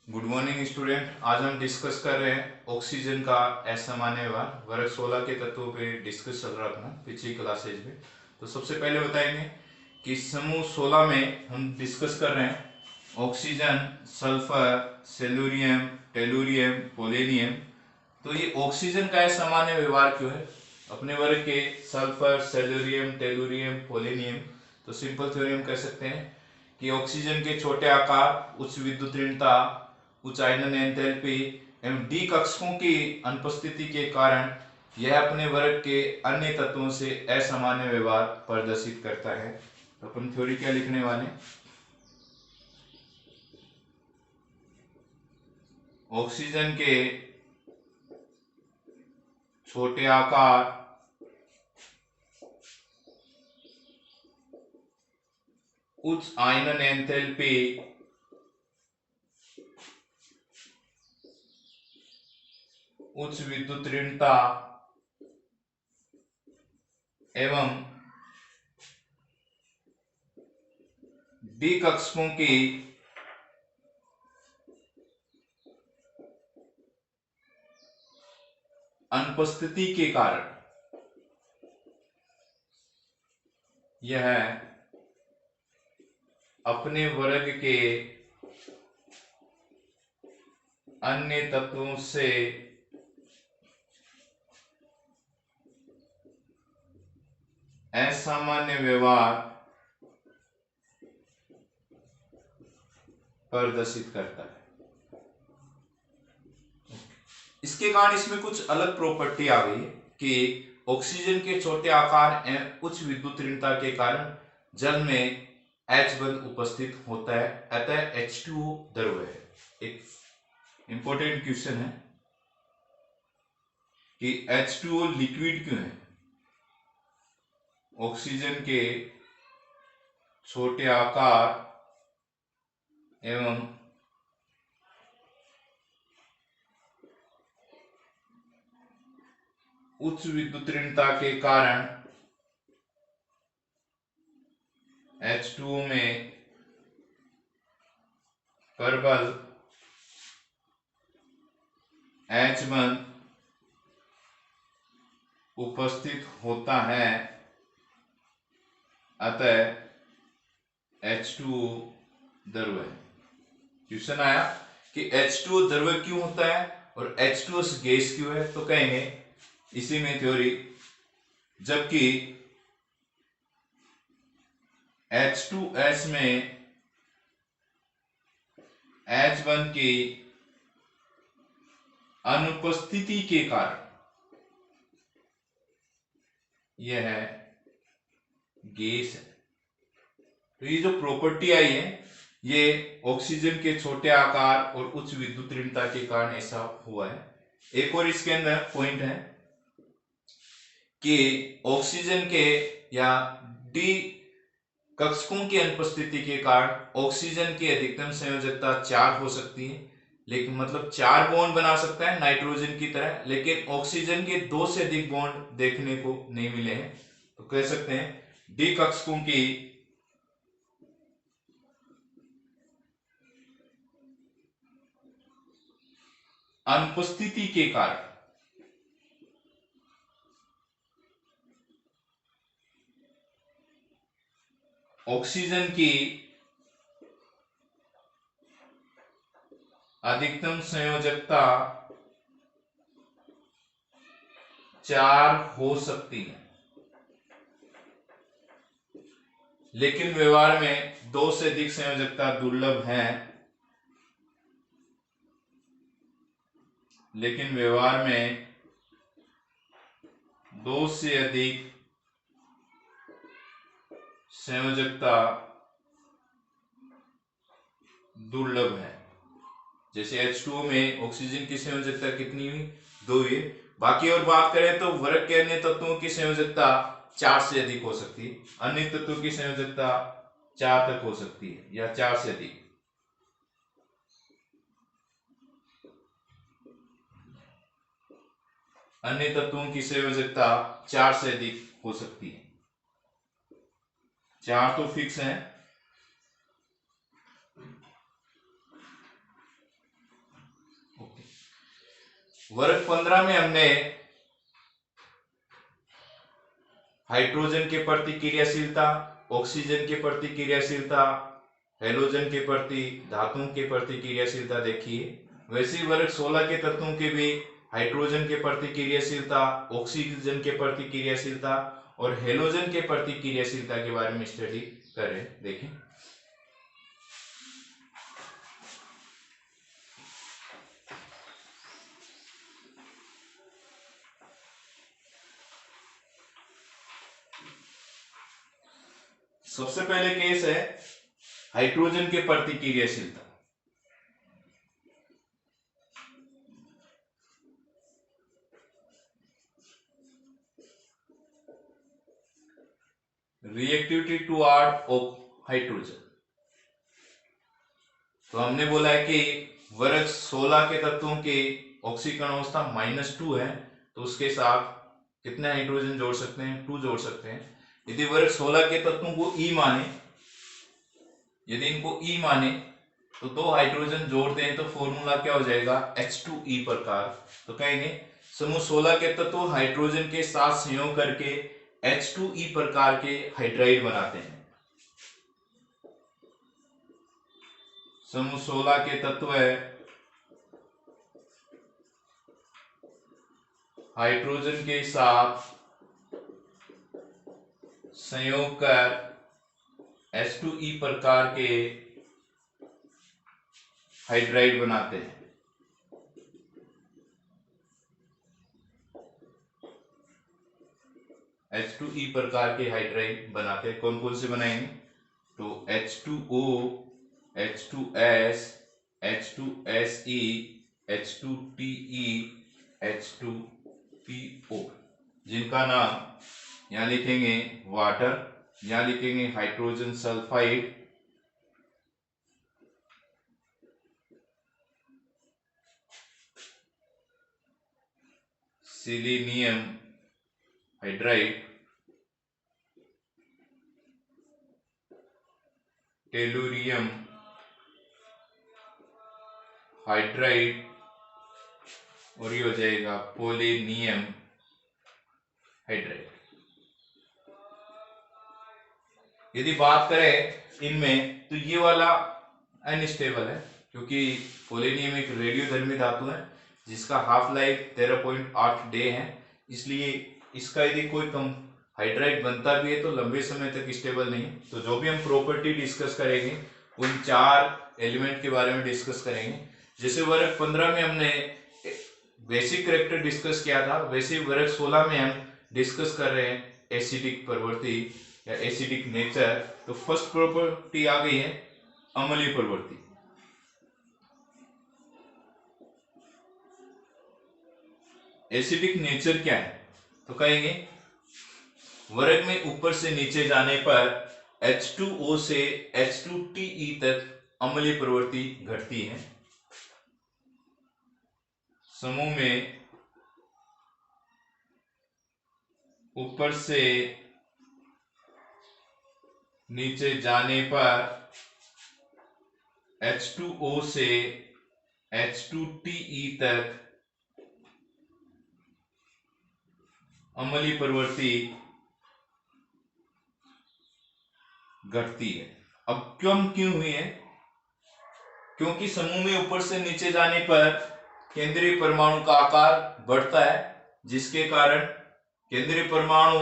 Good morning student. आज हम discuss कर रहे हैं ऑक्सीजन का असामान्य व्यवहार। वर्ग 16 के तत्वों पे डिस्कस चल रहा था पिछली क्लासेज में। तो सबसे पहले बताएंगे कि समूह 16 में हम डिस्कस कर रहे हैं ऑक्सीजन, सल्फर, सेलुरियम, टेलुरियम, पोलेनियम। तो ये ऑक्सीजन का असामान्य व्यवहार क्यों है? अपने वर्ग के सल्फर, सेलुरियम, टेलुरियम, पोलेनियम। तो सिंपल थ्योरी हम कह सकते हैं कि ऑक्सीजन के छोटे आकार, उच्च विद्युत ऋणता, उच्च आयनन एंथैल्पी एवं डी कक्षकों की अनुपस्थिति के कारण यह अपने वर्ग के अन्य तत्वों से असामान्य व्यवहार प्रदर्शित करता है। तो अपन थ्योरी क्या लिखने वाले? ऑक्सीजन के छोटे आकार, उच्च आयनन एंथैल्पी उच्च विद्युत ऋणता एवं डी कक्षकों की अनुपस्थिति के कारण यह अपने वर्ग के अन्य तत्वों से असामान्य व्यवहार प्रदर्शित करता है। इसके कारण इसमें कुछ अलग प्रॉपर्टी आ गई है कि ऑक्सीजन के छोटे आकार एवं उच्च विद्युत ऋणता के कारण जल में H बंध उपस्थित होता है, अतः H2O द्रव है। एक इंपॉर्टेंट क्वेश्चन है कि H2O लिक्विड क्यों है? ऑक्सीजन के छोटे आकार एवं उच्च विद्युत ऋणता के कारण H2O में प्रबल H बंध उपस्थित होता है, अतः H2O द्रव है। क्वेश्चन आया कि H2O द्रव क्यों होता है और H2O गैस क्यों है? तो कहेंगे इसी में थ्योरी, जबकि H2S में H बंध की अनुपस्थिति के कारण यह गैस है। तो ये जो प्रॉपर्टी आई है ये ऑक्सीजन के छोटे आकार और उच्च विद्युत ऋणता के कारण ऐसा हुआ है। एक और इसके अंदर पॉइंट है कि ऑक्सीजन के या डी कक्षकों की अनुपस्थिति के कारण ऑक्सीजन की अधिकतम संयोजकता 4 हो सकती है, लेकिन मतलब 4 बॉन्ड बना सकता है नाइट्रोजन की तरह, लेकिन ऑक्सीजन के 2 से अधिक बॉन्ड देखने को नहीं मिले हैं। तो कह सकते हैं डी कक्षकों की अनुपस्थिति के कारण ऑक्सीजन की अधिकतम संयोजकता 4 हो सकती है, लेकिन व्यवहार में 2 से अधिक संयोजकता दुर्लभ है। लेकिन व्यवहार में 2 से अधिक संयोजकता दुर्लभ है। जैसे H2O में ऑक्सीजन की संयोजकता कितनी हुई? 2 हुई। बाकी और बात करें तो वर्ग के अन्य तत्वों की संयोजकता 4 से अधिक हो सकती है। अन्य तत्वों की संयोजकता 4 तक हो सकती है या 4 से अधिक। अन्य तत्वों की संयोजकता 4 से अधिक हो सकती है। 4 तो फिक्स है। वर्ग 15 में हमने हाइड्रोजन के प्रति क्रियाशीलता, ऑक्सीजन के प्रति क्रियाशीलता, हेलोजन के प्रति, धातुओं के प्रति क्रियाशीलता देखी है। वैसे ही वर्ग 16 के तत्वों के भी हाइड्रोजन के प्रति क्रियाशीलता, ऑक्सीजन के प्रति क्रियाशीलता और हेलोजन के प्रति क्रियाशीलता के बारे में स्टडी करें। देखें सबसे पहले केस है हाइड्रोजन के प्रति क्रियाशीलता। Reactivity toward of hydrogen. तो हमने बोला है कि वर्ग 16 के तत्वों के ऑक्सीकरण अवस्था -2 है, तो उसके साथ कितने हाइड्रोजन जोड़ सकते हैं? 2 जोड़ सकते हैं। यदि वर्ग 16 के तत्वों को ई माने, यदि इनको ई माने तो 2 हाइड्रोजन जोड़ते हैं तो फॉर्मूला क्या हो जाएगा? H2E प्रकार। तो कहेंगे समूह 16 के तत्व हाइड्रोजन के साथ संयोग करके H2E प्रकार के हाइड्राइड बनाते हैं। समूह 16 के तत्व है हाइड्रोजन के साथ संयोग कर H2E प्रकार के हाइड्राइड बनाते हैं। H2E प्रकार के हाइड्राइड बनाते हैं। कौन कौन से बनाएंगे? तो H2O, H2S, H2SE, H2TE, H2PO, जिनका नाम यहां लिखेंगे वाटर, यहां लिखेंगे hydrogen sulphide, selenium hydride, tellurium hydride और ये हो जाएगा पोलेनियम हाइड्राइड। यदि बात करें इनमें तो ये वाला अनस्टेबल है, क्योंकि पोलेनियम एक रेडियोधर्मी धातु है जिसका हाफ लाइफ 13.8 डे है, इसलिए इसका यदि कोई कम हाइड्राइड बनता भी है तो लंबे समय तक स्टेबल नहीं। तो जो भी हम प्रॉपर्टी डिस्कस करेंगे उन 4 एलिमेंट के बारे में डिस्कस करेंगे। जैसे वर्ग 15 में हमने बेसिक कैरेक्टर डिस्कस किया था, वैसे वर्ग 16 में हम डिस्कस कर रहे हैं एसिडिक प्रवृत्ति या एसिडिक नेचर। तो फर्स्ट प्रॉपर्टी आ गई है अम्लीय प्रवृत्ति। एसिडिक नेचर क्या है? तो कहेंगे वर्ग में ऊपर से नीचे जाने पर H2O से H2TE तक अम्लीय प्रवृत्ति घटती है। समूह में ऊपर से नीचे जाने पर H2O से H2TE तक अम्लीय प्रवृत्ति घटती है। अब क्यों हुई है? क्योंकि समूह में ऊपर से नीचे जाने पर केंद्रीय परमाणु का आकार बढ़ता है, जिसके कारण केंद्रीय परमाणु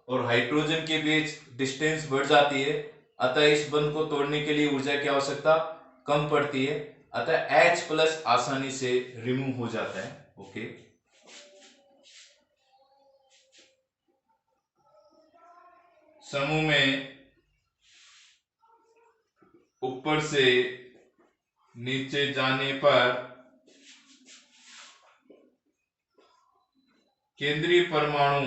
और हाइड्रोजन के बीच डिस्टेंस बढ़ जाती है। अतः इस बंध को तोड़ने के लिए ऊर्जा की आवश्यकता कम पड़ती है, अतः H+ आसानी से रिमूव हो जाता है। ओके, समूह में ऊपर से नीचे जाने पर केंद्रीय परमाणु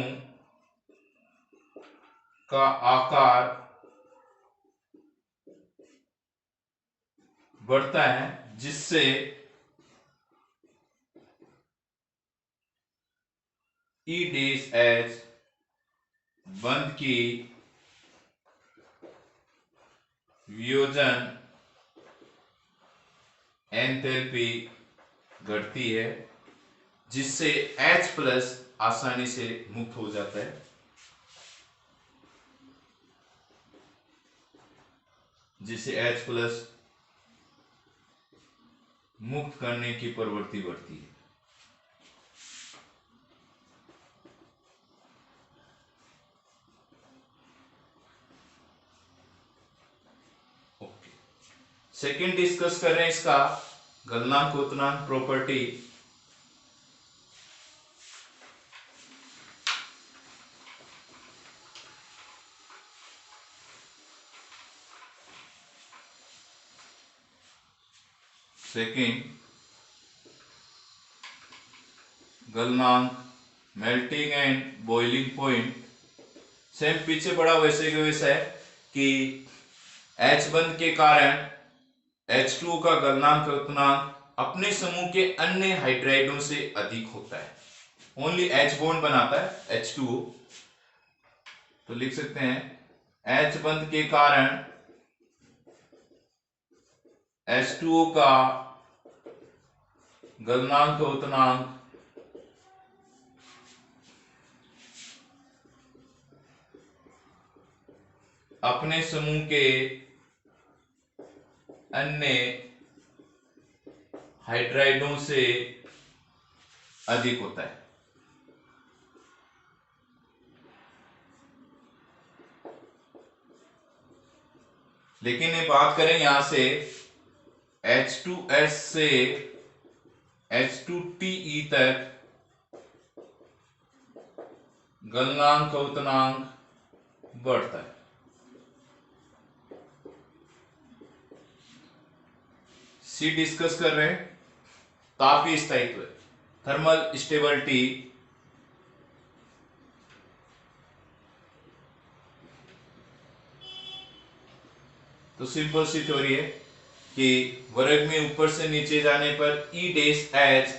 का आकार बढ़ता है, जिससे E-H बंध की वियोजन एंथैल्पी घटती है। जिससे H प्लस आसानी से मुक्त हो जाता है, जिससे H प्लस मुक्त करने की प्रवृत्ति बढ़ती है। ओके, सेकंड डिस्कस कर रहे हैं इसका गलनांक क्वोथनांक प्रॉपर्टी। सेकंड, गलनांक, melting and boiling point. Same पीछे पड़ा वैसे के वैसा है कि H बंध के कारण H2O का गलनांक क्वोथनांक अपने समूह के अन्य हाइड्राइडों से अधिक होता है। ओनली H बॉन्ड बनाता है H2O, तो लिख सकते हैं H बंध के कारण H2O का गलनांक क्वोथनांक अपने समूह के अन्य हाइड्राइडों से अधिक होता है। लेकिन ये बात करें यहां से H2S से H2TE तक गलनांक क्वोथनांक बढ़ता है। सी डिस्कस कर रहे हैं तापीय स्थायित्व, थर्मल स्टेबिलिटी। तो सिंपल सी थ्योरी है कि वर्ग में ऊपर से नीचे जाने पर E डैश H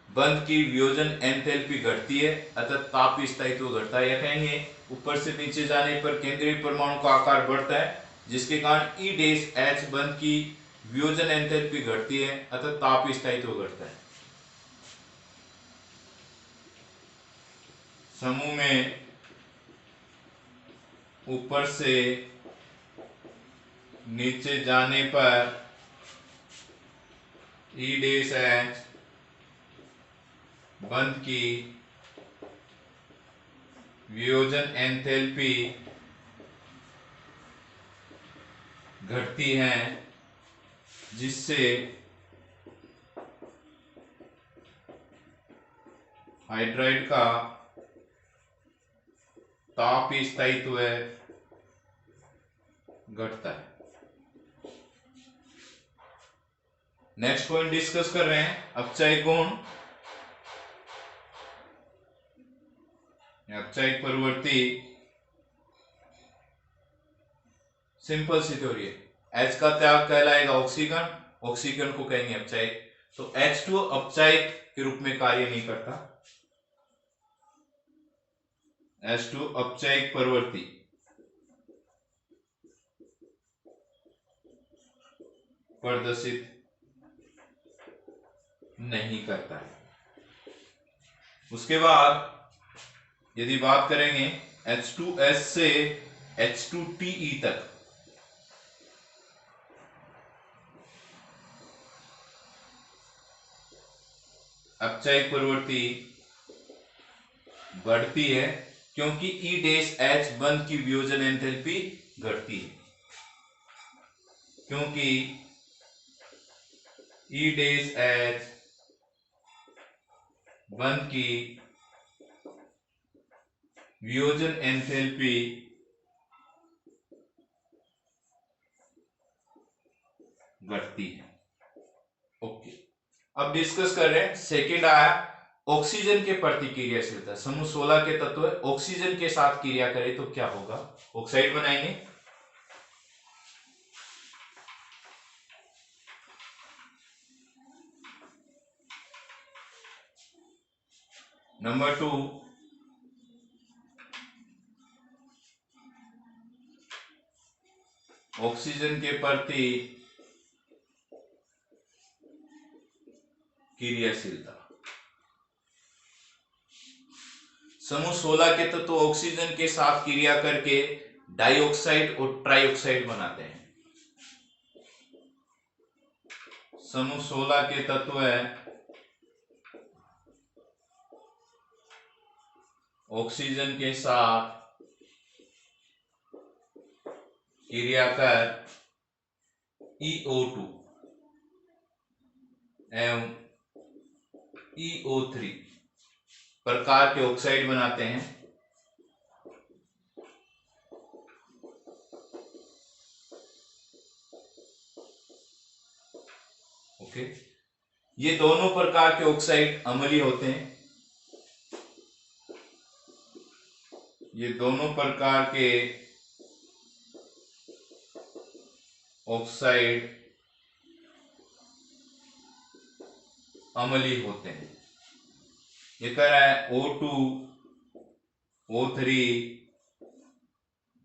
बंध की वियोजन एंथैल्पी घटती है, अतः तापीय स्थायित्व घटता है। या कहेंगे ऊपर से नीचे जाने पर केंद्रीय परमाणु का आकार बढ़ता है, जिसके कारण E डैश H बंध की वियोजन एंथैल्पी घटती है, अतः तापीय स्थायित्व घटता है। समूह में ऊपर से नीचे जाने पर E डैश H बंध की वियोजन एंथैल्पी घटती है, जिससे हाइड्राइड का तापीय स्थायित्व घटता है। नेक्स्ट पॉइंट डिस्कस कर रहे हैं अपचायिक गुण, अपचायिक प्रवृत्ति। सिंपल सी थ्योरी है, H का त्याग कहलाएगा ऑक्सीकरण, ऑक्सीकरण को कहेंगे अपचायिक। तो H2O अपचायिक के रूप में कार्य नहीं करता। H2O अपचायिक प्रवृत्ति प्रदर्शित नहीं करता है। उसके बाद यदि बात करेंगे H2S से H2TE तक, अपचायिक प्रवृत्ति बढ़ती है क्योंकि E डैश H बंध की वियोजन एंथैल्पी घटती है, क्योंकि E डैश H बंध की वियोजन एंथैल्पी घटती है। ओके, अब डिस्कस कर रहे हैं सेकेंड आया ऑक्सीजन के प्रतिक्रियाशीलता। समूह 16 के तत्व ऑक्सीजन के साथ क्रिया करे तो क्या होगा। ऑक्साइड बनाएंगे। नंबर 2, ऑक्सीजन के प्रति क्रियाशीलता। समूह 16 के तत्व ऑक्सीजन के साथ क्रिया करके डाइऑक्साइड और ट्राइऑक्साइड बनाते हैं। समूह 16 के तत्व है ऑक्सीजन के साथ क्रिया कर EO2 एवं EO3 प्रकार के ऑक्साइड बनाते हैं। ओके, ये दोनों प्रकार के ऑक्साइड अम्लीय होते हैं। ये दोनों प्रकार के ऑक्साइड अम्लीय होते हैं। ये कह रहा है O2, O3,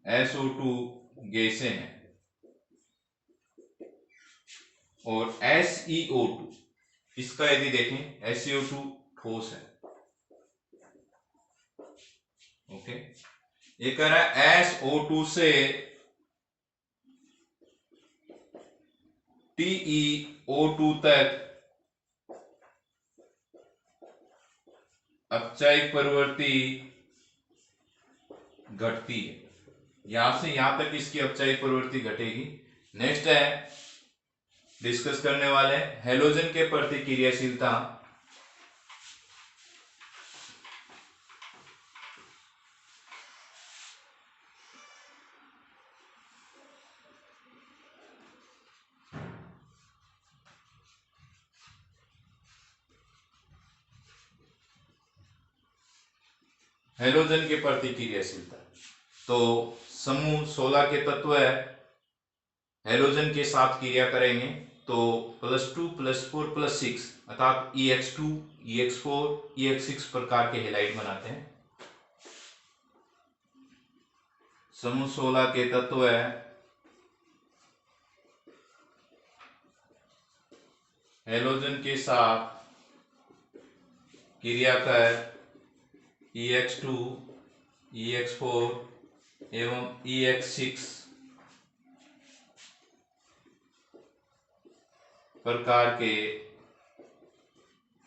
SO2 गैसें हैं और SeO2, इसका यदि देखें SeO2 ठोस है। ओके, ये कह रहा है SO2 से TeO2 तक अपचायिक प्रवृत्ति घटती है। यहां से यहां तक इसकी अपचायिक प्रवृत्ति घटेगी। नेक्स्ट है डिस्कस करने वाले हैलोजन के प्रति क्रियाशीलता। हैलोजन के प्रति क्रियाशीलता, तो समूह 16 के तत्व है हैलोजन के साथ क्रिया करेंगे तो +2 +4 +6 अर्थात EX2, EX4, EX6 प्रकार के हैलाइड बनाते हैं। समूह 16 के तत्व है हैलोजन के साथ क्रिया कर EX2, EX4 एवं EX6 प्रकार के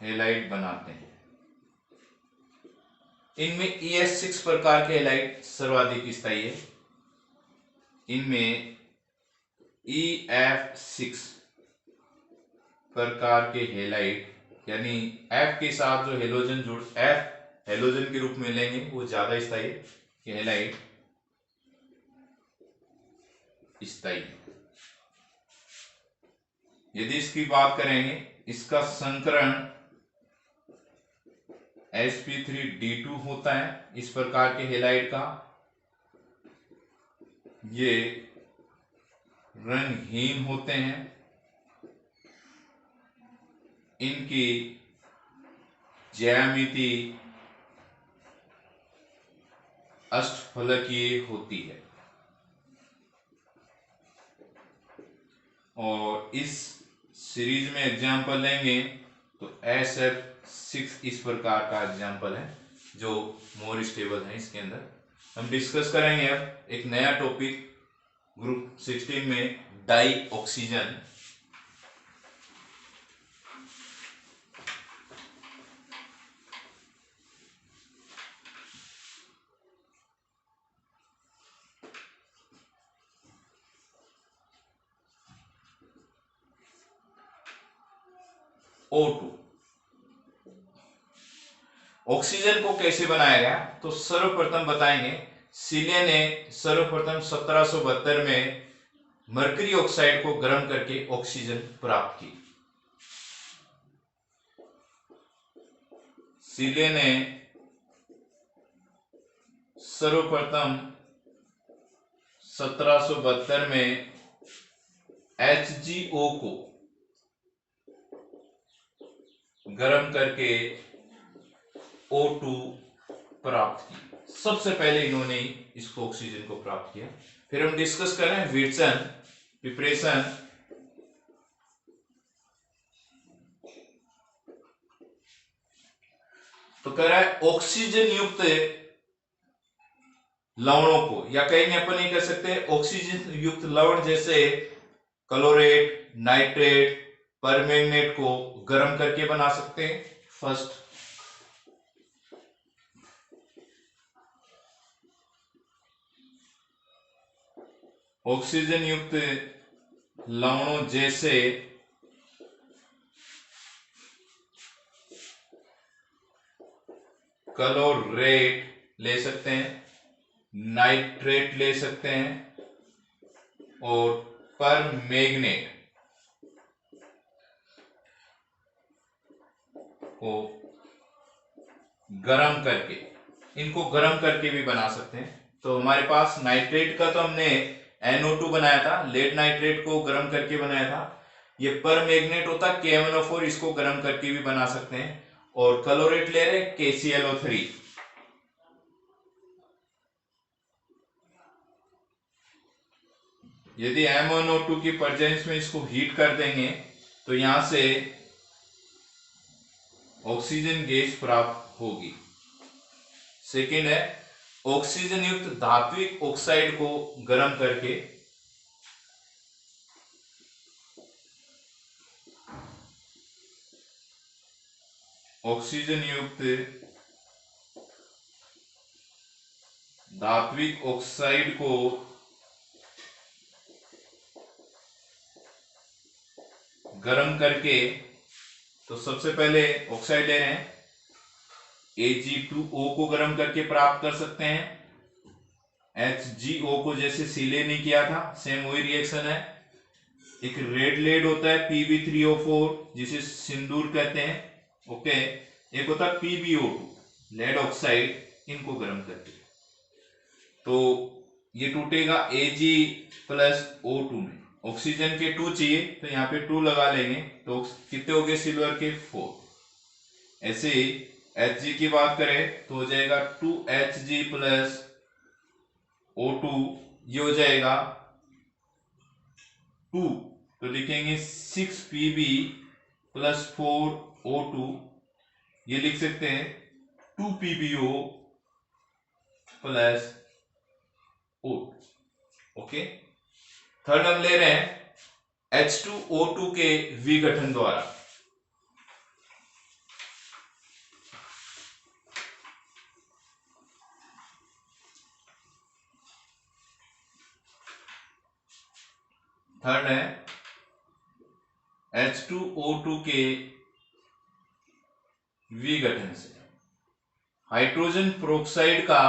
हैलाइड बनाते हैं। इनमें EX6 प्रकार के हैलाइड सर्वाधिक स्थायी है। इनमें EF6 प्रकार के हैलाइड यानी F के साथ जो हैलोजन जुड़ F हैलोजन के रूप में लेंगे वो ज्यादा स्थायी हैलाइड स्थायी। यदि इसकी बात करेंगे, इसका संकरण sp3d2 होता है। इस प्रकार के हैलाइड का ये रंगहीन होते हैं। इनकी ज्यामिति अष्टफलकीय होती है और इस सीरीज में एग्जाम्पल लेंगे तो SF6 इस प्रकार का एग्जाम्पल है जो मोर स्टेबल है। इसके अंदर हम डिस्कस करेंगे अब एक नया टॉपिक ग्रुप 16 में डाई ऑक्सीजन। O2 ऑक्सीजन को कैसे बनाया गया तो सर्वप्रथम बताएंगे सीले ने सर्वप्रथम 1772 में मरकरी ऑक्साइड को गर्म करके ऑक्सीजन प्राप्त की। सीले ने सर्वप्रथम 1772 में HgO को गर्म करके O2 प्राप्त की। सबसे पहले इन्होंने इसको ऑक्सीजन को प्राप्त किया। फिर हम डिस्कस कर रहे हैं विल्सन प्रिपरेशन। तो कह रहा है ऑक्सीजन युक्त लवणों को, या कहेंगे अपन ये कह सकते हैं ऑक्सीजन युक्त लवण जैसे क्लोरेट, नाइट्रेट, परमैंगनेट को गर्म करके बना सकते हैं। फर्स्ट, ऑक्सीजन युक्त लवणों जैसे क्लोरेट ले सकते हैं, नाइट्रेट ले सकते हैं और परमैंगनेट को गरम करके, इनको गरम करके भी बना सकते हैं। तो हमारे पास नाइट्रेट का तो हमने NO2 बनाया था, लेड नाइट्रेट को गरम करके बनाया था। ये परमैंगनेट होता है KMnO4, इसको गरम करके भी बना सकते हैं। और क्लोरेट ले रहे KClO3। यदि MnO2 की प्रेजेंस में इसको हीट कर देंगे तो यहां से ऑक्सीजन गैस प्राप्त होगी। सेकेंड है ऑक्सीजन युक्त धात्विक ऑक्साइड को गर्म करके ऑक्सीजन युक्त धात्विक ऑक्साइड को गर्म करके, तो सबसे पहले ऑक्साइड ले रहे हैं Ag2O को गर्म करके प्राप्त कर सकते हैं। HgO को जैसे सीले नहीं किया था, सेम वही रिएक्शन है। एक रेड लेड होता है Pb3O4 जिसे सिंदूर कहते हैं, ओके। एक होता है PbO2 लेड ऑक्साइड, इनको गर्म करके तो ये टूटेगा Ag प्लस O2 में। ऑक्सीजन के 2 चाहिए तो यहाँ पे 2 लगा लेंगे, तो कितने हो गए सिल्वर के 4। ऐसे ही Hg की बात करें तो हो जाएगा 2Hg प्लस O2, ये हो जाएगा 2, तो लिखेंगे 6Pb प्लस 4O2, ये लिख सकते हैं 2PbO plus O, okay. Third हम ले रहे हैं H2O2 के विघटन द्वारा। थर्ड है H2O2 के विघटन से हाइड्रोजन पेरोक्साइड का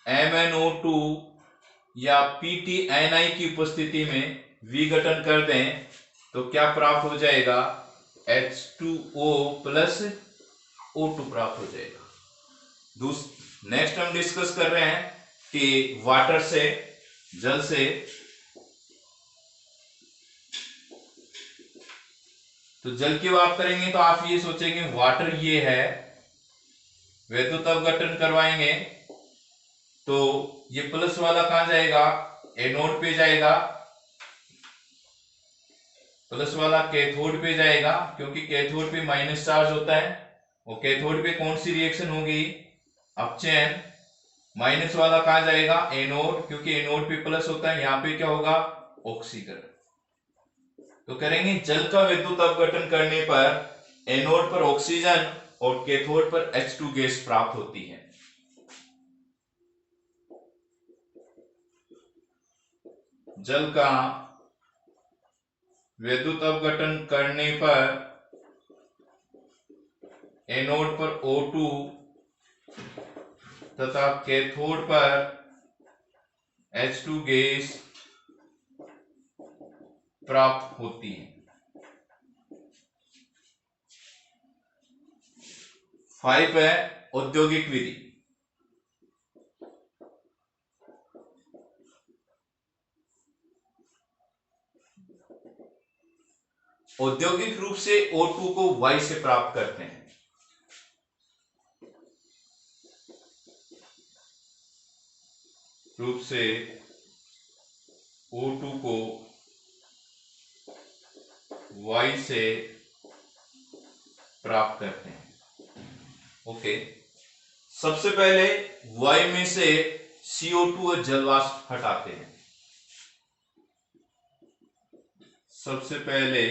MnO2 या PTNI की उपस्थिति में विघटन कर दें तो क्या प्राप्त हो जाएगा, H2O प्लस O2 प्राप्त हो जाएगा। नेक्स्ट हम डिस्कस कर रहे हैं कि वाटर से, जल से, तो जल की बात करेंगे तो आप ये सोचेंगे वाटर ये है, विद्युत अपघटन करवाएंगे तो ये प्लस वाला कहां जाएगा, एनोड पे जाएगा, प्लस वाला कैथोड पे जाएगा, क्योंकि कैथोड पे माइनस चार्ज होता है। और कैथोड पे कौन सी रिएक्शन होगी, अपचयन। माइनस वाला कहां जाएगा, एनोड, क्योंकि एनोड पे प्लस होता है, यहां पे क्या होगा, ऑक्सीकरण। तो करेंगे जल का विद्युत अपघटन करने पर एनोड पर ऑक्सीजन और कैथोड पर H2 गैस प्राप्त होती है। जल का विद्युत अपघटन करने पर एनोड पर O2 तथा कैथोड पर H2 गैस प्राप्त होती है। 5 है औद्योगिक विधि। औद्योगिक रूप से O2 को Y से प्राप्त करते हैं। रूप से O2 को Y से प्राप्त करते हैं। ओके, सबसे पहले वायु में से CO2 और जलवाष्प हटाते हैं। सबसे पहले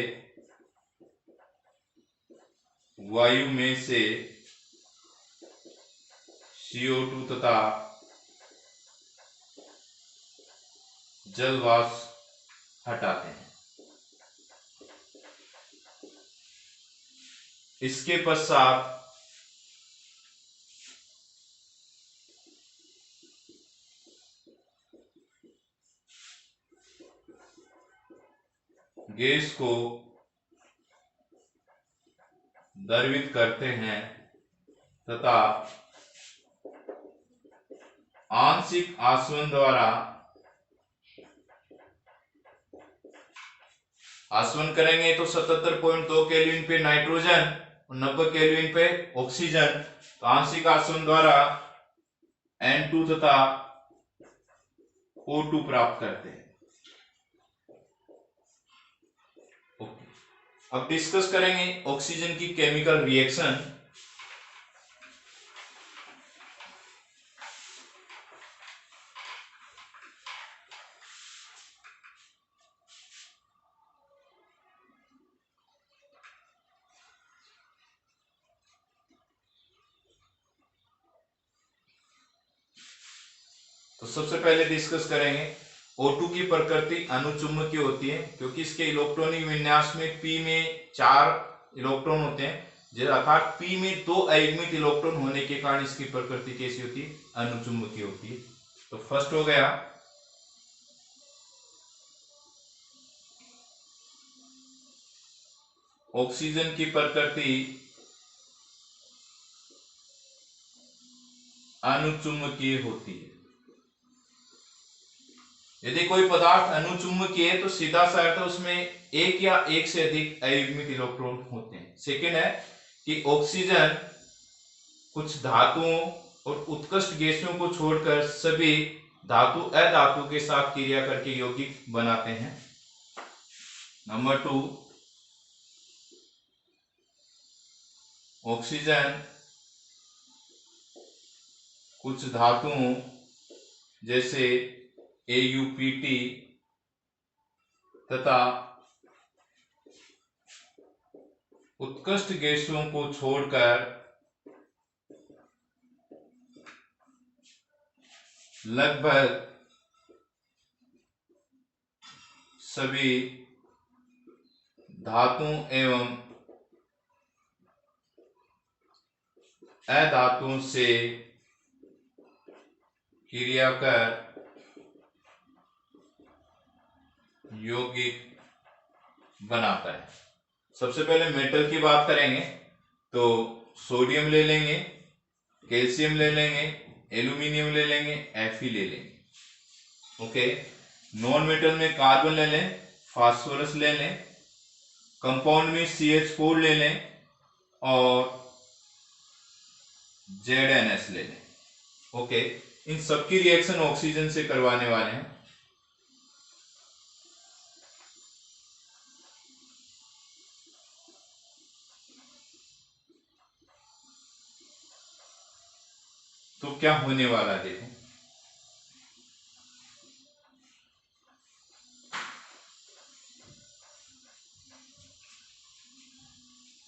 वायु में से CO2 तथा जलवाष्प हटाते हैं। इसके पश्चात गैस को द्रवित करते हैं तथा आंशिक आसवन द्वारा आसवन करेंगे तो 77.2 केल्विन पे नाइट्रोजन और 90 केल्विन पे ऑक्सीजन, तो आंशिक आसवन द्वारा N2 तथा O2 प्राप्त करते हैं। अब डिस्कस करेंगे ऑक्सीजन की केमिकल रिएक्शन। तो सबसे पहले डिस्कस करेंगे O2 की प्रकृति अनुचुंबकीय होती है, क्योंकि इसके इलेक्ट्रॉनिक विन्यास में P में 4 इलेक्ट्रॉन होते हैं, अर्थात P में 2 अयुग्मित इलेक्ट्रॉन होने के कारण इसकी प्रकृति कैसी होती है, अनुचुंबकीय होती है। तो फर्स्ट हो गया ऑक्सीजन की प्रकृति अनुचुंबकीय होती है। यदि कोई पदार्थ अनुचुंबकीय है तो सीधा सा अर्थ उसमें एक या एक से अधिक अयुग्मित इलेक्ट्रॉन होते हैं। सेकेंड है कि ऑक्सीजन कुछ धातुओं और उत्कृष्ट गैसों को छोड़कर सभी धातु अधातु के साथ क्रिया करके यौगिक बनाते हैं। नंबर 2, ऑक्सीजन कुछ धातुओं जैसे AuPt तथा उत्कृष्ट गैसों को छोड़कर लगभग सभी धातुओं एवं अधातुओं से क्रिया कर यौगिक बनाता है। सबसे पहले मेटल की बात करेंगे तो सोडियम ले लेंगे, कैल्शियम ले लेंगे, एल्यूमिनियम ले लेंगे, Fe ले लेंगे। ओके, नॉन मेटल में कार्बन ले लें, फास्फोरस ले लें, कंपाउंड में CH4 ले लें और ZnS ले लें। ओके, इन सबकी रिएक्शन ऑक्सीजन से करवाने वाले हैं। तो क्या होने वाला है देखो,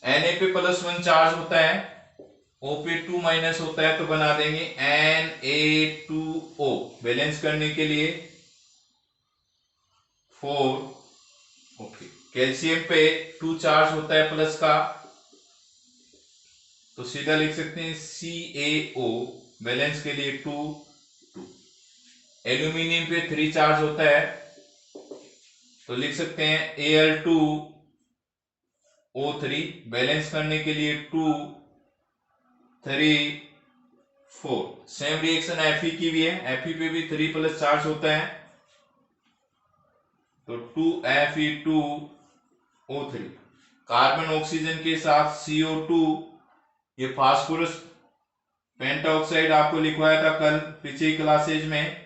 Na पे +1 चार्ज होता है, O पे 2 माइनस होता है, तो बना देंगे Na2O। बैलेंस करने के लिए 4। ओके, कैल्शियम पे 2 चार्ज होता है प्लस का, तो सीधा लिख सकते हैं CaO। बैलेंस के लिए 2 2। एल्यूमिनियम पे 3 चार्ज होता है, तो लिख सकते हैं Al2O3। बैलेंस करने के लिए 2 3 4। सेम रिएक्शन Fe की भी है, Fe पे भी 3 प्लस चार्ज होता है, तो 2Fe2O3। कार्बन ऑक्सीजन के साथ CO2, ये फास्फोरस पेंटाऑक्साइड आपको लिखवाया था कल पिछली क्लासेज में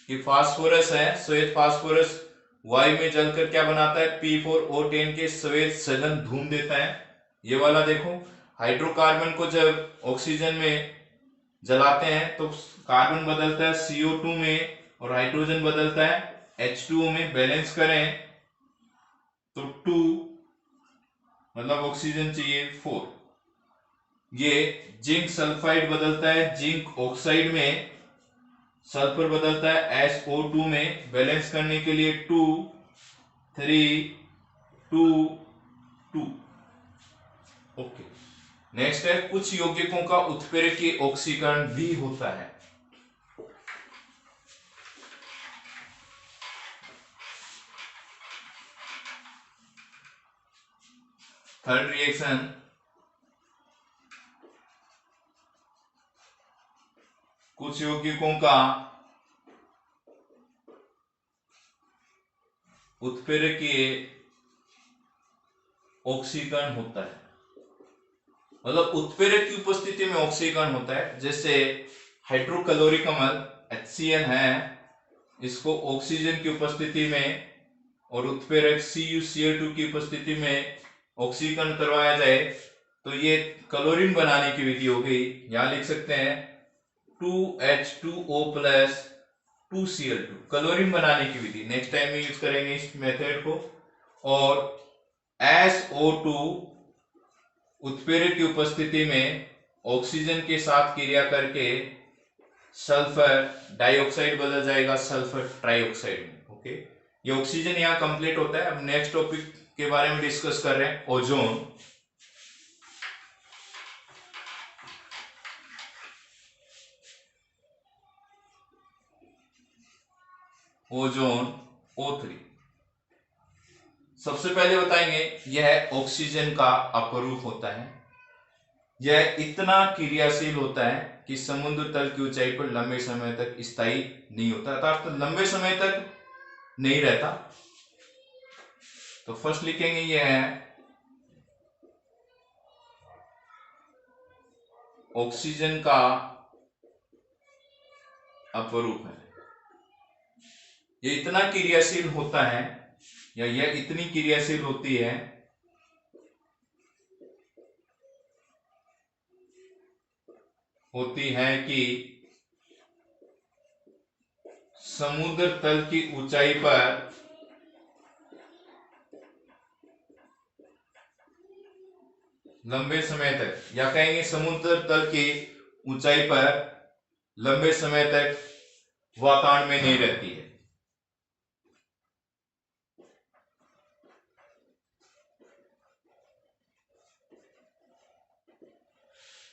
कि फास्फोरस है, श्वेत फास्फोरस वायु में जलकर क्या बनाता है, P4O10 के श्वेत सघन धूम देता है। ये वाला देखो, हाइड्रोकार्बन को जब ऑक्सीजन में जलाते हैं तो कार्बन बदलता है CO2 में और हाइड्रोजन बदलता है H2O में। बैलेंस करें तो 2 मतलब ऑक्सीजन चाहिए 4। ये जिंक सल्फाइड बदलता है जिंक ऑक्साइड में, सल्फर बदलता है SO2 में। बैलेंस करने के लिए 2 3 2 2। ओके, नेक्स्ट है कुछ यौगिकों का उत्प्रेरकीय ऑक्सीकरण भी होता है। थर्ड रिएक्शन, कुछ यौगिकों का उत्प्रेरकीय ऑक्सीकरण होता है, मतलब उत्प्रेरक की उपस्थिति में ऑक्सीकरण होता है। जैसे हाइड्रोक्लोरिक अम्ल HCl है, इसको ऑक्सीजन की उपस्थिति में और उत्प्रेरक CuCl2 की उपस्थिति में ऑक्सीकरण करवाया जाए तो ये क्लोरीन बनाने की विधि हो गई। यहां लिख सकते हैं 2H2O प्लस 2Cl2, क्लोरीन बनाने की विधि। नेक्स्ट टाइम में यूज करेंगे इस मेथड को। और SO2 उत्प्रेरक की उपस्थिति में ऑक्सीजन के साथ क्रिया करके सल्फर डाइऑक्साइड बदल जाएगा सल्फर ट्राइऑक्साइड में। ओके, ये ऑक्सीजन यहां कंप्लीट होता है। अब नेक्स्ट टॉपिक के बारे में डिस्कस कर रहे हैं, ओजोन। ओजोन O3 सबसे पहले बताएंगे, यह ऑक्सीजन का अपरूप होता है। यह इतना क्रियाशील होता है कि समुद्र तल की ऊंचाई पर लंबे समय तक स्थायी नहीं होता, अर्थात लंबे समय तक नहीं रहता। तो फर्स्ट लिखेंगे यह है ऑक्सीजन का अपरूप है। यह इतना क्रियाशील होता है या यह इतनी क्रियाशील होती है कि समुद्र तल की ऊंचाई पर लंबे समय तक, या कहेंगे समुद्र तल की ऊंचाई पर लंबे समय तक वातावरण में नहीं रहती है।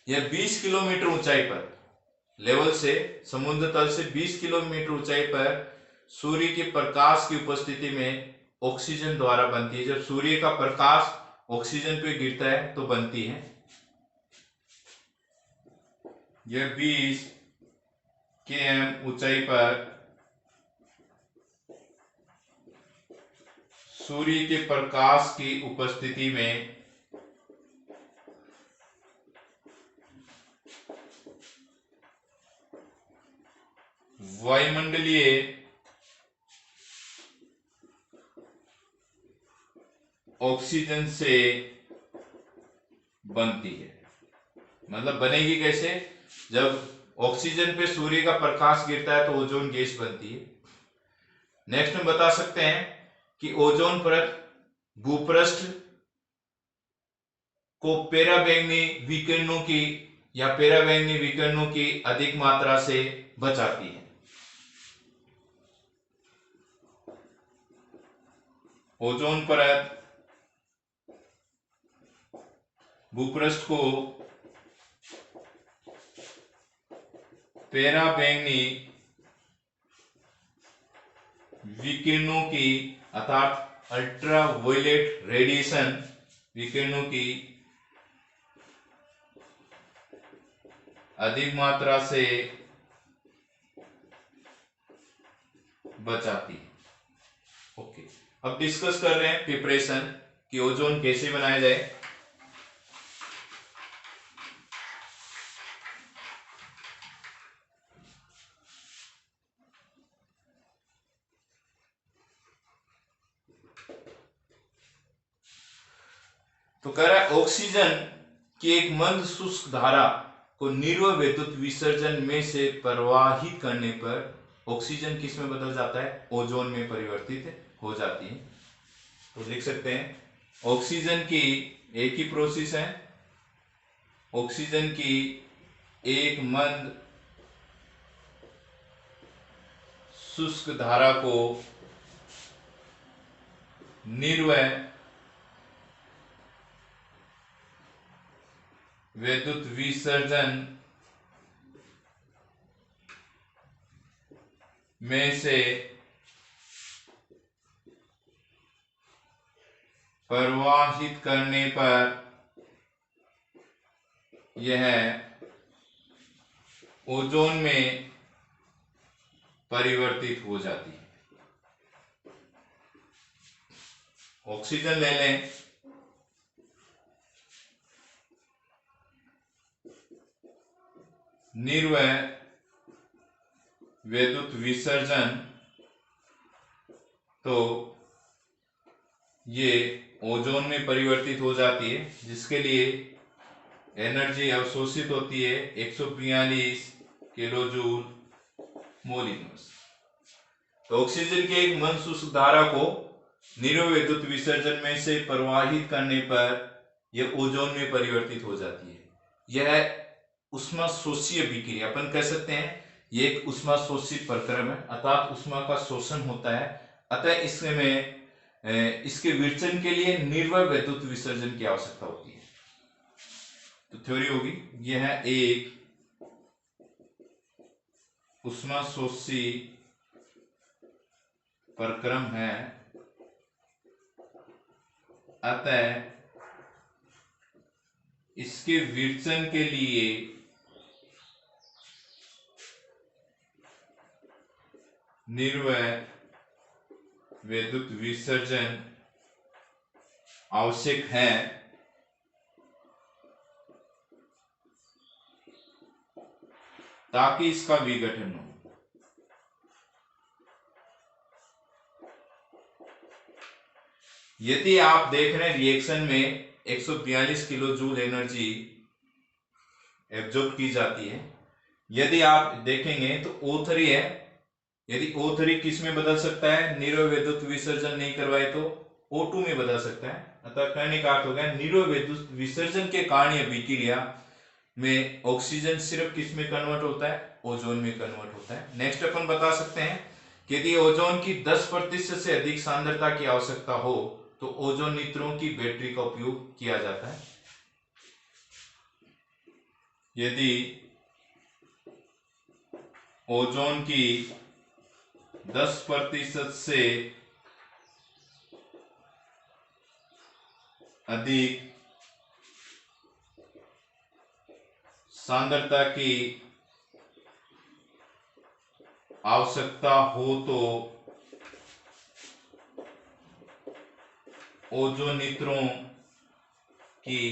यह 20 किलोमीटर ऊंचाई पर लेवल से, समुद्र तल से 20 किलोमीटर ऊंचाई पर सूर्य के प्रकाश की उपस्थिति में ऑक्सीजन द्वारा बनती है। जब सूर्य का प्रकाश ऑक्सीजन पे गिरता है तो बनती है। यह 20 km ऊंचाई पर सूर्य के प्रकाश की उपस्थिति में वायुमंडलीय ऑक्सीजन से बनती है। मतलब बनेगी कैसे? जब ऑक्सीजन पे सूर्य का प्रकाश गिरता है तो ओजोन गैस बनती है। नेक्स्ट में बता सकते हैं कि ओजोन परत भूपृष्ठ को पराबैंगनी विकिरणों की या पराबैंगनी विकिरणों की अधिक मात्रा से बचाती है। ओजोन परत भूपृष्ठ को पराबैंगनी विकिरणों की अर्थात अल्ट्रावायलेट रेडिएशन विकिरणों की अधिक मात्रा से बचाती है। ओके, अब डिस्कस कर रहे हैं प्रिपरेशन कि ओजोन कैसे बनाया जाए। तो कह रहा है ऑक्सीजन कि एक मंद शुष्क धारा को निर्वह विद्युत विसर्जन में से प्रवाहित करने पर ऑक्सीजन किस में बदल जाता है? ओजोन में परिवर्तित हो जाती है। तो लिख सकते हैं ऑक्सीजन की एक ही प्रोसेस है, ऑक्सीजन की एक मंद शुष्क धारा को निर्वय विद्युत विसर्जन में से प्रवाहित करने पर यह ओजोन में परिवर्तित हो जाती है। ऑक्सीजन ले लें, निर्वय विद्युत विसर्जन, तो ये ओजोन में परिवर्तित हो जाती है, जिसके लिए एनर्जी अवशोषित होती है 142 किलोजूल मोल इनवर्स। तो ऑक्सीजन के एक मंद शुष्क धारा को निर्वय विद्युत विसर्जन में से प्रवाहित करने पर यह ओजोन में परिवर्तित हो जाती है। यह ऊष्मा शोषीय विक्रिया अपन कह सकते हैं, यह एक ऊष्मा शोषी प्रक्रम है, अर्थात ऊष्मा का शोषण होता है। अतः इसमें इसके विरचन के लिए निर्वय विद्युत विसर्जन की आवश्यकता होती है। तो थ्योरी होगी, यह एक ऊष्मा शोषी प्रक्रम है, अतः इसके विरचन के लिए निर्वय विद्युत विसर्जन आवश्यक है। ताकि इसका विघटन हो। यदि आप देख रहे हैं रिएक्शन में 142 किलो जूल एनर्जी एब्जॉर्ब की जाती है। यदि आप देखेंगे तो O3 है, यदि O3 किस में बदल सकता है? निर्वय विद्युत विसर्जन नहीं करवाए तो O2 में बदल सकता है। अतः कहने का अर्थ हो गया निर्वय विद्युत विसर्जन के कारण यह विक्रिया में ऑक्सीजन सिर्फ किस में कन्वर्ट होता है? ओजोन में कन्वर्ट होता है। नेक्स्ट अपन बता सकते हैं कि यदि ओजोन की 10% से अधिक सांद्रता की आवश्यकता हो तो ओजोन नित्रों की बैटरी का उपयोग किया जाता है। यदि ओजोन की 10% से अधिक सांद्रता की आवश्यकता हो तो ओजोनित्रों की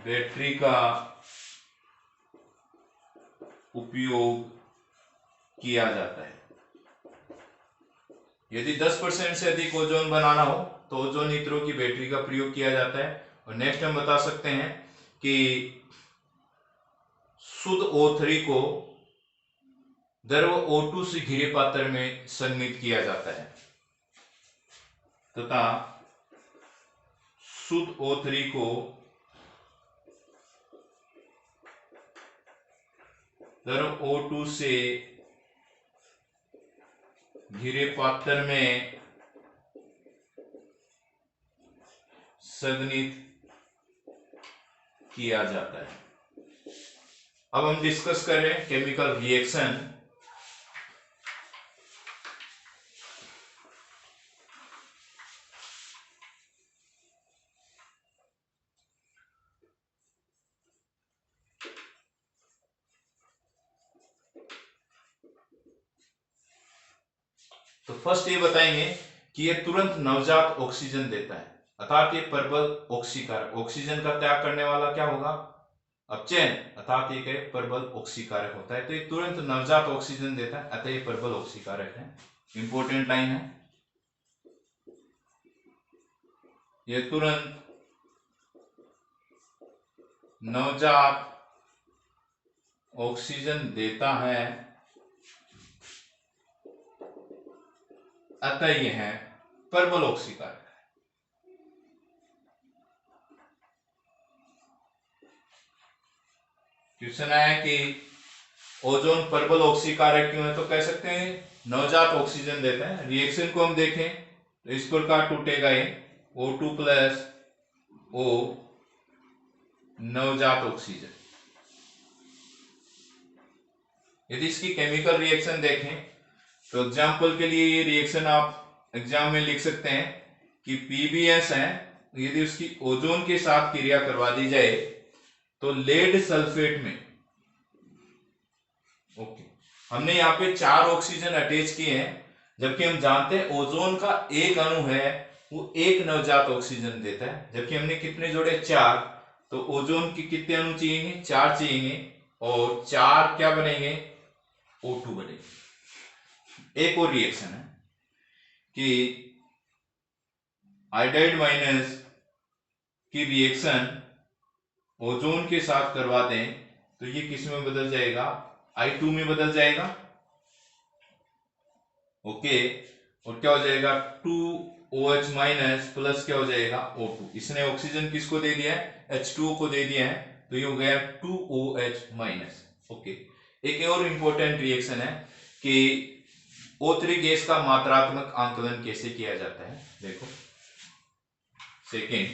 बैटरी का उपयोग किया जाता है। यदि 10% से अधिक ओजोन बनाना हो तो ओजोनित्रों की बैटरी का प्रयोग किया जाता है। और नेक्स्ट हम बता सकते हैं कि शुद्ध O3 को द्रव O2 से घिरे पात्र में संघनित किया जाता है तथा शुद्ध O3 को द्रव O2 से घिरे पात्र में संघनित किया जाता है। अब हम डिस्कस कर रहे हैं केमिकल रिएक्शन। तो फर्स्ट ये बताएंगे कि ये तुरंत नवजात ऑक्सीजन देता है, अर्थात ये प्रबल ऑक्सीकारक। ऑक्सीजन का त्याग करने वाला क्या होगा? अपचयन, अर्थात ये प्रबल ऑक्सीकारक होता है। तो ये तुरंत नवजात ऑक्सीजन देता है, अतः ये प्रबल ऑक्सीकारक है। इंपॉर्टेंट लाइन है, ये तुरंत नवजात ऑक्सीजन देता है, अतः यह प्रबल ऑक्सीकारक है। क्वेश्चन आया कि ओजोन प्रबल ऑक्सीकारक क्यों है, तो कह सकते हैं नवजात ऑक्सीजन देता है। रिएक्शन को हम देखें तो इस प्रकार टूटेगा ये O2 प्लस O नवजात ऑक्सीजन। यदि इसकी केमिकल रिएक्शन देखें तो एग्जाम्पल के लिए ये रिएक्शन आप एग्जाम में लिख सकते हैं कि PbS है, यदि उसकी ओजोन के साथ क्रिया करवा दी जाए तो लेड सल्फेट में, ओके, हमने यहाँ पे 4 ऑक्सीजन अटैच किए हैं, जबकि हम जानते हैं ओजोन का एक अणु है वो एक नवजात ऑक्सीजन देता है, जबकि हमने कितने जोड़े 4, तो ओजोन के कितने अणु चाहिए, 4 चाहिए, और 4 क्या बनेंगे, O2 बनेंगे। एक और रिएक्शन है कि आयोडाइड माइनस की रिएक्शन ओजोन के साथ करवा दें तो ये किस में बदल जाएगा, I2 में बदल जाएगा, ओके, और क्या हो जाएगा 2OH माइनस प्लस क्या हो जाएगा O2। इसने ऑक्सीजन किसको दे दिया है, H2O को दे दिया है, तो ये हो गया 2OH माइनस, ओके। एक और इंपॉर्टेंट रिएक्शन है कि O3 गैस का मात्रात्मक आंकलन कैसे किया जाता है, देखो सेकेंड,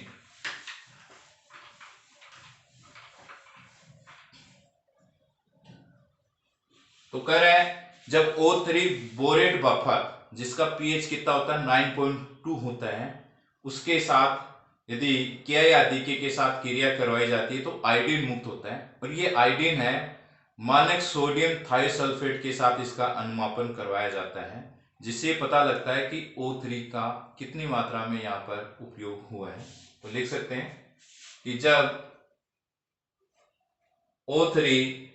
तो कह रहे हैं जब O3 बोरेट बफर जिसका pH कितना होता है 9.2 होता है, उसके साथ यदि Ki आदि के साथ क्रिया करवाई जाती है तो आयोडीन मुक्त होता है, और ये आयोडीन है मानक सोडियम थायोसल्फेट के साथ इसका अनुमापन करवाया जाता है, जिससे पता लगता है कि O3 का कितनी मात्रा में यहाँ पर उपयोग हुआ है। तो लिख सकते हैं कि जब O3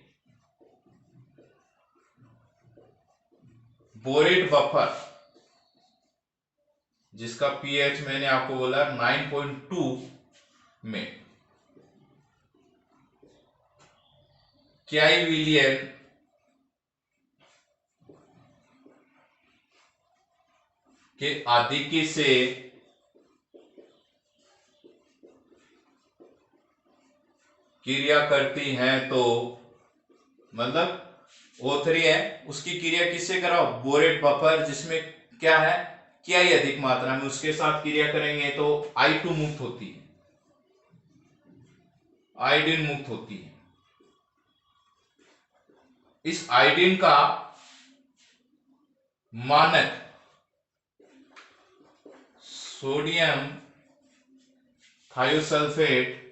बोरेट बफर जिसका pH मैंने आपको बोला 9.2 में क्याई विलियन के आधिक्य से क्रिया करती हैं, तो मतलब O3 है उसकी क्रिया किससे कराओ, बोरेट बफर जिसमें क्या है क्याई अधिक मात्रा में, उसके साथ क्रिया करेंगे तो I2 मुक्त होती है, आयोडीन मुक्त होती है। इस आयोडीन का मानक सोडियम थायोसल्फेट